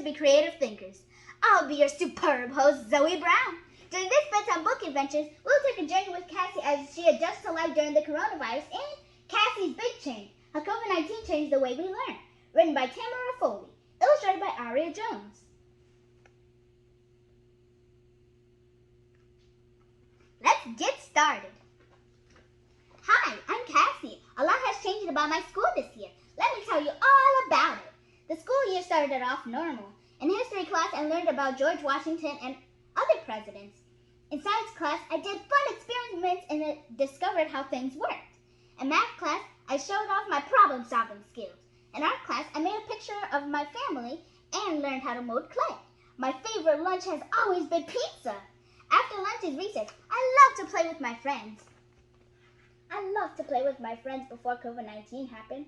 be creative thinkers. I'll be your superb host, Zoe Brown. During this Bedtime Book Adventures, we'll take a journey with Cassie as she adjusts to life during the coronavirus and Cassie's Big Change, how COVID-19 changed the way we learn. Written by Tamera Foley, illustrated by Aria Jones. Let's get started. Hi, I'm Cassie. A lot has changed about my school this year. Let me tell you all about it. The school year started off normal. In history class, I learned about George Washington and other presidents. In science class, I did fun experiments and discovered how things worked. In math class, I showed off my problem-solving skills. In art class, I made a picture of my family and learned how to mold clay. My favorite lunch has always been pizza. After lunch is recess. I love to play with my friends. I loved to play with my friends before COVID-19 happened.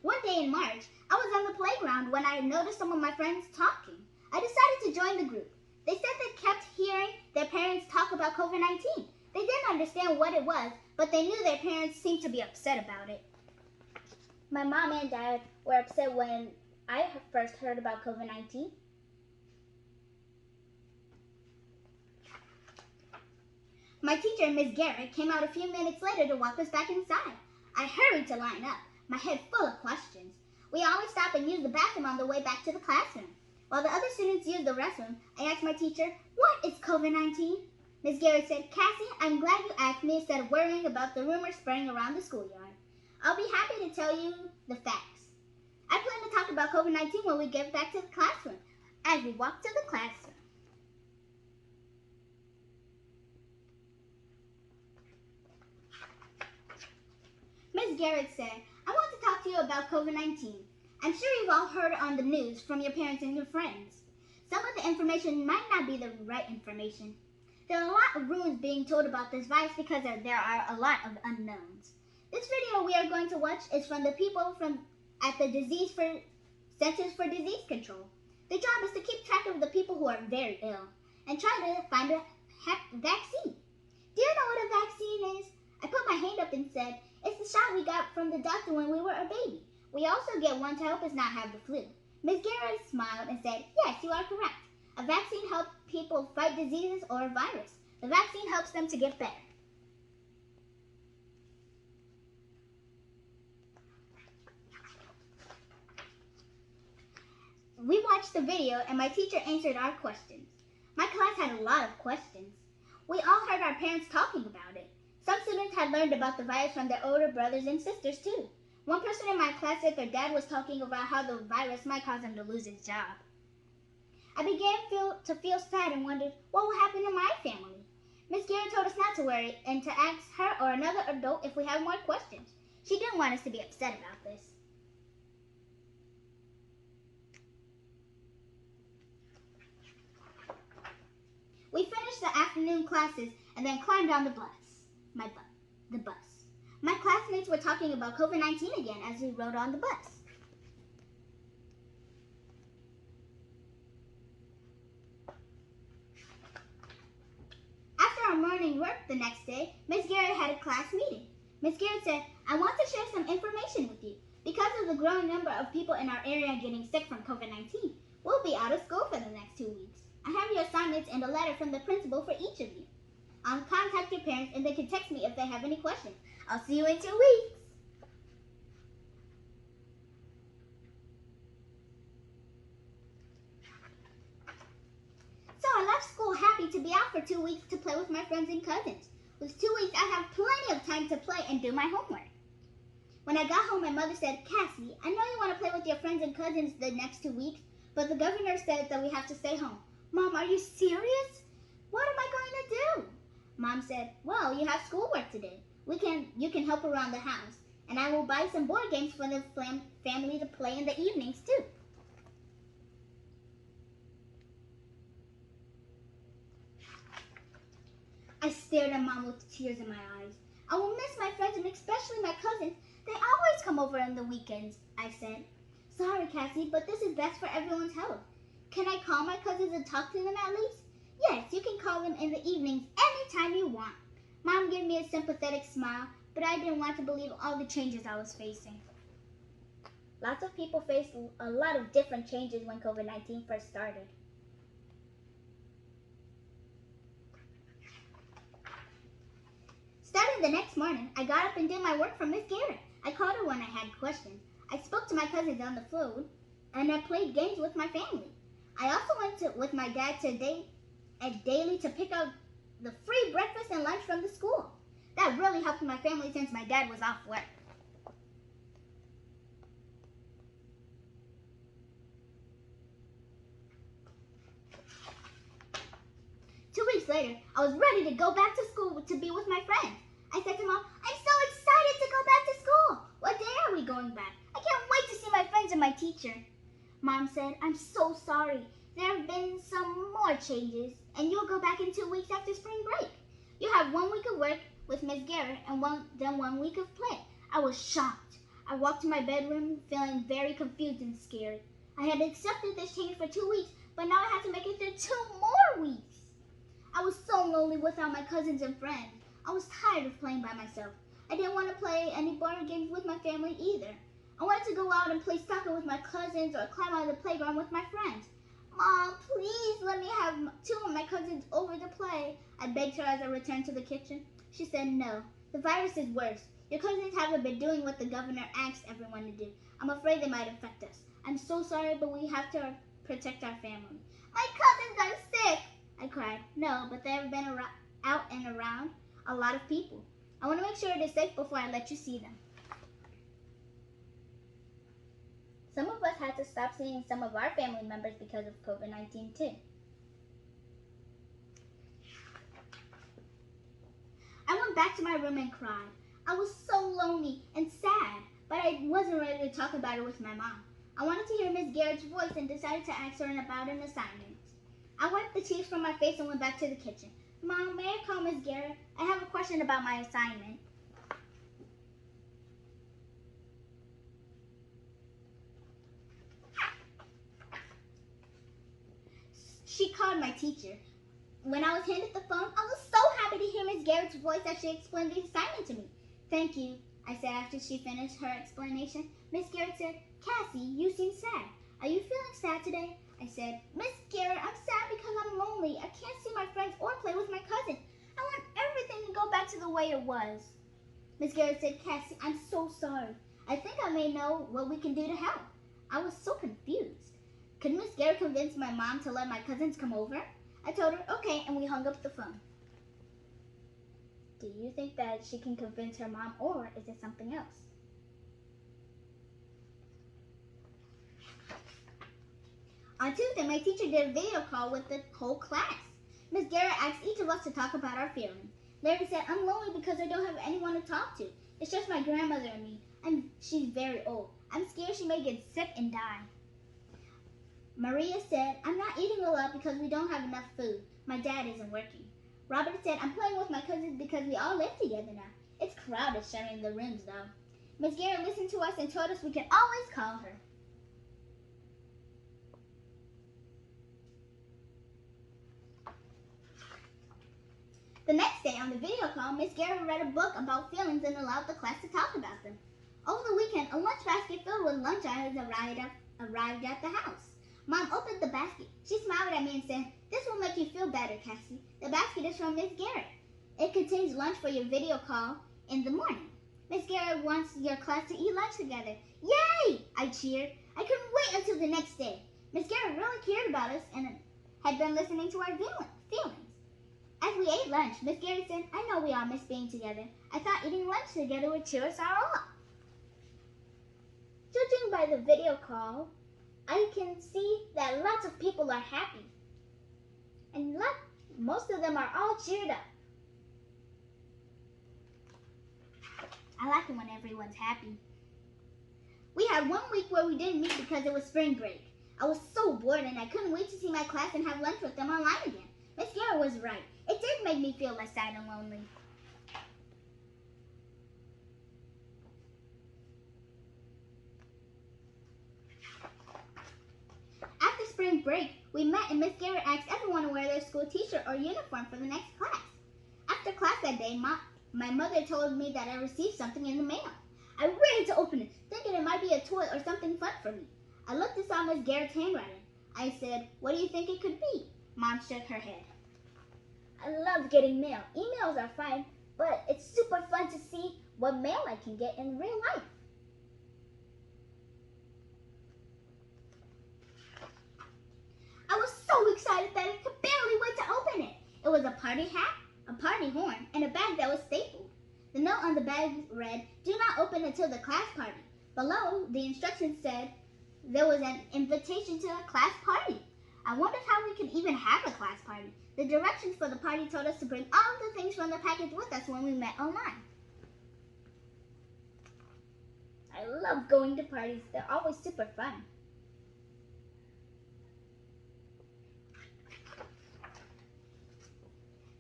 One day in March, I was on the playground when I noticed some of my friends talking. I decided to join the group. They said they kept hearing their parents talk about COVID-19. They didn't understand what it was, but they knew their parents seemed to be upset about it. My mom and dad were upset when I first heard about COVID-19. My teacher, Miss Garrett, came out a few minutes later to walk us back inside. I hurried to line up, my head full of questions. We always stop and use the bathroom on the way back to the classroom. While the other students used the restroom, I asked my teacher, "What is COVID-19? Miss Garrett said, "Cassie, I'm glad you asked me instead of worrying about the rumors spreading around the schoolyard. I'll be happy to tell you the facts. I plan to talk about COVID-19 when we get back to the classroom." As we walked to the classroom, Miss Garrett said, "I want to talk to you about COVID-19. I'm sure you've all heard on the news from your parents and your friends. Some of the information might not be the right information. There are a lot of rumors being told about this virus because there are a lot of unknowns. This video we are going to watch is from the people at the Centers for Disease Control. Their job is to keep track of the people who are very ill and try to find a vaccine. Do you know what a vaccine is?" I put my hand up and said, "It's the shot we got from the doctor when we were a baby. We also get one to help us not have the flu." Ms. Garrett smiled and said, "Yes, you are correct. A vaccine helps people fight diseases or a virus. The vaccine helps them to get better." We watched the video and my teacher answered our questions. My class had a lot of questions. We all heard our parents talking about it. Some students had learned about the virus from their older brothers and sisters too. One person in my class said their dad was talking about how the virus might cause him to lose his job. I began to feel sad and wondered what will happen to my family. Miss Garrett told us not to worry and to ask her or another adult if we have more questions. She didn't want us to be upset about this. We finished the afternoon classes and then climbed on the bus. My classmates were talking about COVID-19 again as we rode on the bus. After our morning work the next day, Miss Garrett had a class meeting. Miss Garrett said, "I want to share some information with you. Because of the growing number of people in our area getting sick from COVID-19, we'll be out of school for the next 2 weeks. I have your assignments and a letter from the principal for each of you. I'll contact your parents and they can text me if they have any questions. I'll see you in 2 weeks." So I left school happy to be out for 2 weeks to play with my friends and cousins. With 2 weeks, I have plenty of time to play and do my homework. When I got home, my mother said, "Cassie, I know you want to play with your friends and cousins the next 2 weeks, but the governor said that we have to stay home." "Mom, are you serious? What am I going to do?" Mom said, "Well, you have schoolwork to do. You can help around the house, and I will buy some board games for the family to play in the evenings too." I stared at Mom with tears in my eyes. "I will miss my friends and especially my cousins. They always come over on the weekends," I said. "Sorry, Cassie, but this is best for everyone's health. Can I call my cousins and talk to them at least?" "Yes, you can call them in the evenings anytime you want." Mom gave me a sympathetic smile, but I didn't want to believe all the changes I was facing. Lots of people faced a lot of different changes when COVID-19 first started. Starting the next morning, I got up and did my work for Miss Garrett. I called her when I had questions. I spoke to my cousins on the phone, and I played games with my family. I also went with my dad at Daily to pick up the free breakfast and lunch from the school. That really helped my family since my dad was off work. 2 weeks later, I was ready to go back to school to be with my friends. I said to Mom, I'm so excited to go back to school. What day are we going back? I can't wait to see my friends and my teacher. Mom said, I'm so sorry. There have been some more changes, and you'll go back in 2 weeks after spring break. You have 1 week of work with Miss Garrett and then 1 week of play. I was shocked. I walked to my bedroom feeling very confused and scared. I had accepted this change for 2 weeks, but now I had to make it through 2 more weeks. I was so lonely without my cousins and friends. I was tired of playing by myself. I didn't want to play any board games with my family either. I wanted to go out and play soccer with my cousins or climb on the playground with my friends. Mom, please let me have 2 of my cousins over to play, I begged her as I returned to the kitchen. She said no. The virus is worse. Your cousins haven't been doing what the governor asked everyone to do. I'm afraid they might infect us. I'm so sorry, but we have to protect our family. My cousins are sick, I cried. No, but they have been out and around a lot of people. I want to make sure it is safe before I let you see them. Some of us had to stop seeing some of our family members because of COVID-19 too. I went back to my room and cried. I was so lonely and sad, but I wasn't ready to talk about it with my mom. I wanted to hear Miss Garrett's voice and decided to ask her about an assignment. I wiped the tears from my face and went back to the kitchen. Mom, may I call Miss Garrett? I have a question about my assignment. She called my teacher. When I was handed the phone, I was so happy to hear Miss Garrett's voice as she explained the assignment to me. Thank you, I said after she finished her explanation. Miss Garrett said, Cassie, you seem sad. Are you feeling sad today? I said, Miss Garrett, I'm sad because I'm lonely. I can't see my friends or play with my cousin. I want everything to go back to the way it was. Miss Garrett said, Cassie, I'm so sorry. I think I may know what we can do to help. I was so confused. Could Miss Garrett convince my mom to let my cousins come over? I told her, okay, and we hung up the phone. Do you think that she can convince her mom, or is it something else? On Tuesday, my teacher did a video call with the whole class. Miss Garrett asked each of us to talk about our feelings. Larry said, I'm lonely because I don't have anyone to talk to. It's just my grandmother and me, and she's very old. I'm scared she may get sick and die. Maria said, I'm not eating a lot because we don't have enough food. My dad isn't working. Robert said, I'm playing with my cousins because we all live together now. It's crowded sharing the rooms though. Miss Garrett listened to us and told us we can always call her. The next day on the video call, Miss Garrett read a book about feelings and allowed the class to talk about them. Over the weekend, a lunch basket filled with lunch items arrived at the house. Mom opened the basket. She smiled at me and said, this will make you feel better, Cassie. The basket is from Miss Garrett. It contains lunch for your video call in the morning. Miss Garrett wants your class to eat lunch together. Yay! I cheered. I couldn't wait until the next day. Miss Garrett really cared about us and had been listening to our feelings. As we ate lunch, Miss Garrett said, I know we all miss being together. I thought eating lunch together would cheer us all up. Judging by the video call, I can see that lots of people are happy. And most of them are all cheered up. I like it when everyone's happy. We had 1 week where we didn't meet because it was spring break. I was so bored and I couldn't wait to see my class and have lunch with them online again. Miss Garrett was right. It did make me feel less sad and lonely. After spring break, we met and Miss Garrett asked everyone to wear their school t-shirt or uniform for the next class. After class that day, my mother told me that I received something in the mail. I ran to open it, thinking it might be a toy or something fun for me. I looked and saw Miss Garrett's handwriting. I said, "What do you think it could be?" Mom shook her head. I love getting mail. Emails are fine, but it's super fun to see what mail I can get in real life. I was so excited that I could barely wait to open it. It was a party hat, a party horn, and a bag that was stapled. The note on the bag read, "Do not open until the class party." Below, the instructions said there was an invitation to a class party. I wondered how we could even have a class party. The directions for the party told us to bring all of the things from the package with us when we met online. I love going to parties. They're always super fun.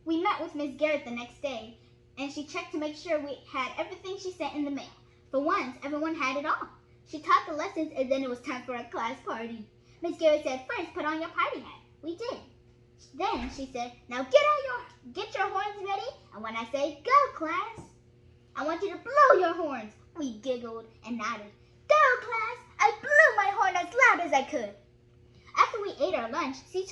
We met with Miss Garrett the next day, and she checked to make sure we had everything she sent in the mail. For once, everyone had it all. She taught the lessons, and then it was time for a class party. Miss Garrett said, "First, put on your party hat." We did. Then she said, "Now get your horns ready, and when I say go, class, I want you to blow your horns." We giggled and nodded. "Go, class!" I blew my horn as loud as I could. After we ate our lunch, she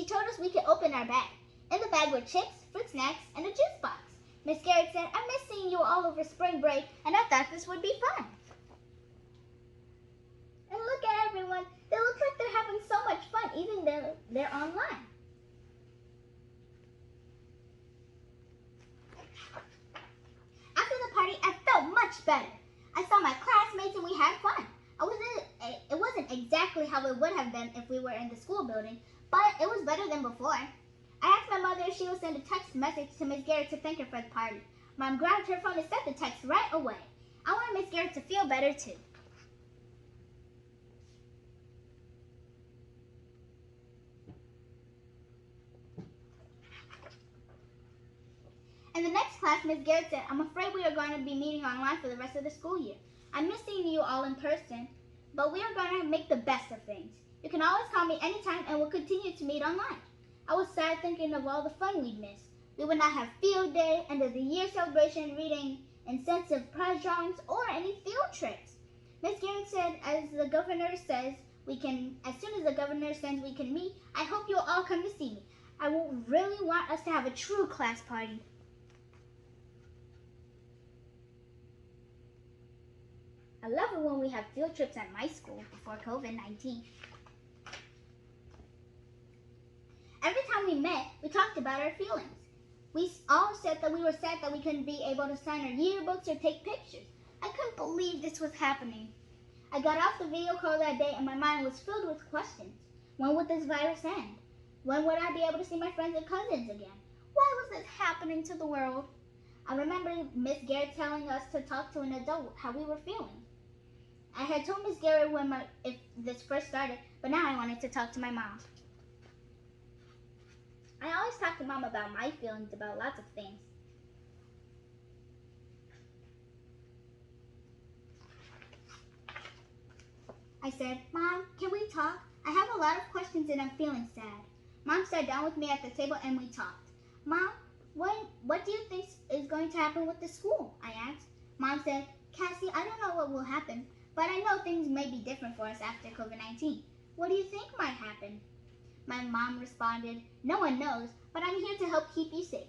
told us we could open our bag. In the bag were chips, fruit snacks, and a juice box. Miss Garrett said, "I miss seeing you all over spring break, and I thought this would be fun." And look at everyone. They look like they're having so much fun, even though they're online. After the party, I felt much better. I saw my classmates and we had fun. It wasn't exactly how it would have been if we were in the school building, but it was better than before. I asked my mother if she would send a text message to Miss Garrett to thank her for the party. Mom grabbed her phone and sent the text right away. I wanted Miss Garrett to feel better too. In the next class, Miss Garrett said, "I'm afraid we are going to be meeting online for the rest of the school year. I miss seeing you all in person, but we are going to make the best of things. You can always call me anytime and we'll continue to meet online." I was sad thinking of all the fun we'd miss. We would not have field day, end of the year celebration, reading incentive prize drawings, or any field trips. Miss Garrett said, as soon as the governor sends we can meet, I hope you'll all come to see me. I will really want us to have a true class party. I love it when we have field trips at my school before COVID-19. Every time we met, we talked about our feelings. We all said that we were sad that we couldn't be able to sign our yearbooks or take pictures. I couldn't believe this was happening. I got off the video call that day and my mind was filled with questions. When would this virus end? When would I be able to see my friends and cousins again? Why was this happening to the world? I remember Miss Garrett telling us to talk to an adult how we were feeling. I had told Miss Garrett if this first started, but now I wanted to talk to my mom. I always talk to Mom about my feelings about lots of things. I said, "Mom, can we talk? I have a lot of questions and I'm feeling sad." Mom sat down with me at the table and we talked. "Mom, what do you think is going to happen with the school?" I asked. Mom said, "Cassie, I don't know what will happen, but I know things may be different for us after COVID-19. What do you think might happen?" My mom responded, "No one knows, but I'm here to help keep you safe.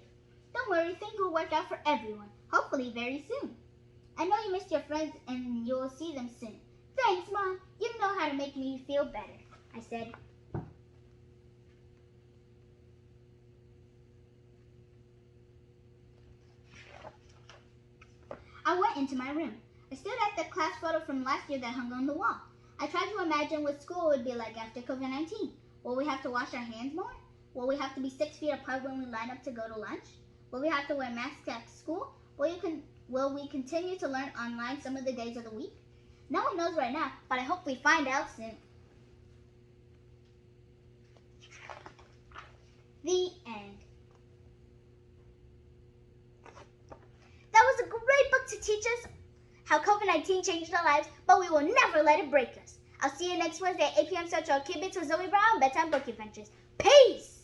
Don't worry, things will work out for everyone, hopefully very soon. I know you missed your friends and you will see them soon." "Thanks, Mom. You know how to make me feel better," I said. I went into my room. I stared at the class photo from last year that hung on the wall. I tried to imagine what school would be like after COVID-19. Will we have to wash our hands more? Will we have to be 6 feet apart when we line up to go to lunch? Will we have to wear masks at school? Will we continue to learn online some of the days of the week? No one knows right now, but I hope we find out soon. The end. That was a great book to teach us how COVID-19 changed our lives, but we will never let it break us. I'll see you next Wednesday at 8 p.m. Central. Keep it to Zoe Brown, Bedtime Book Adventures. Peace!